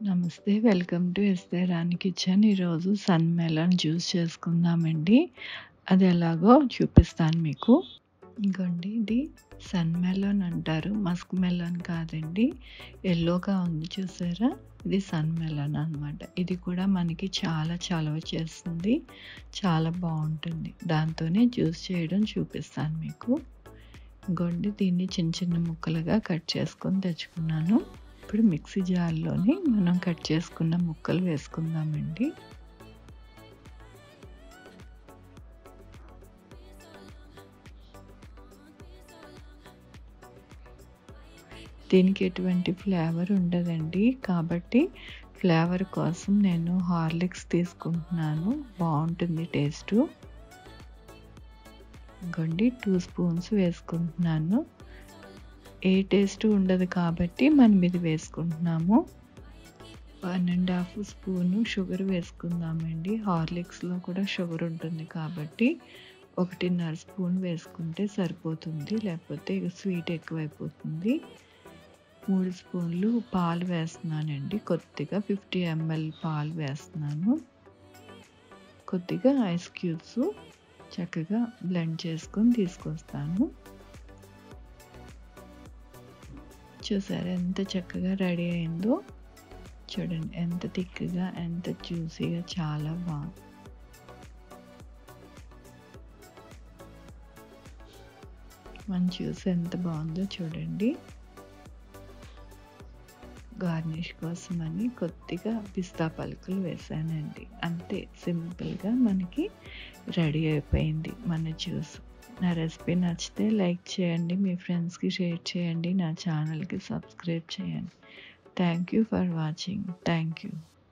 నమస్తే. Welcome to ఎస్తే రాణి kitchen. ఈరోజు సన్ మెలన్ జ్యూస్ చేసుకుందామండి. అది ఎలాగో చూపిస్తాను మీకు. ఇంకోండి, ఇది సన్ మెలన్ అంటారు. మస్క్ మెలన్ కాదండి. యెల్లోగా ఉంది చూసారా? ఇది సన్ మెలన్ అనమాట. ఇది కూడా మనకి చాలా చలవ చేస్తుంది. చాలా బాగుంటుంది. దాంతోనే జ్యూస్ చేయడం చూపిస్తాను మీకు. ఇంకోండి, దీన్ని చిన్న చిన్న ముక్కలుగా కట్ చేసుకొని తెచ్చుకున్నాను. ఇప్పుడు మిక్సీ జార్లోని మనం కట్ చేసుకున్న ముక్కలు వేసుకుందామండి. దీనికి ఎటువంటి ఫ్లేవర్ ఉండదండి, కాబట్టి ఫ్లేవర్ కోసం నేను హార్లిక్స్ తీసుకుంటున్నాను. బాగుంటుంది టేస్టు. ఇంకోండి, 2 స్పూన్స్ వేసుకుంటున్నాను. ఏ టేస్ట్ ఉండదు కాబట్టి మనం ఇది వేసుకుంటున్నాము. 1½ స్పూను షుగర్ వేసుకుందామండి. హార్లిక్స్లో కూడా షుగర్ ఉంటుంది కాబట్టి 1½ స్పూన్ వేసుకుంటే సరిపోతుంది, లేకపోతే స్వీట్ ఎక్కువైపోతుంది. 3 స్పూన్లు పాలు వేస్తున్నానండి. కొద్దిగా 50 ml పాలు వేస్తున్నాను. కొద్దిగా ఐస్ క్యూబ్స్ చక్కగా బ్లెండ్ చేసుకొని తీసుకొస్తాను. చూసారా ఎంత చక్కగా రెడీ అయిందో? చూడండి ఎంత థిక్గా, ఎంత జ్యూసీగా, చాలా బాగుంది. మన జ్యూస్ ఎంత బాగుందో చూడండి. గార్నిష్ కోసమని కొద్దిగా పిస్తా పలుకులు వేసానండి. అంతే, సింపుల్గా మనకి రెడీ అయిపోయింది మన జ్యూస్. నా రెసిపీ నచ్చితే లైక్ చేయండి, మీ ఫ్రెండ్స్కి షేర్ చేయండి, నా ఛానల్కి సబ్స్క్రైబ్ చేయండి. Thank you for watching. Thank you.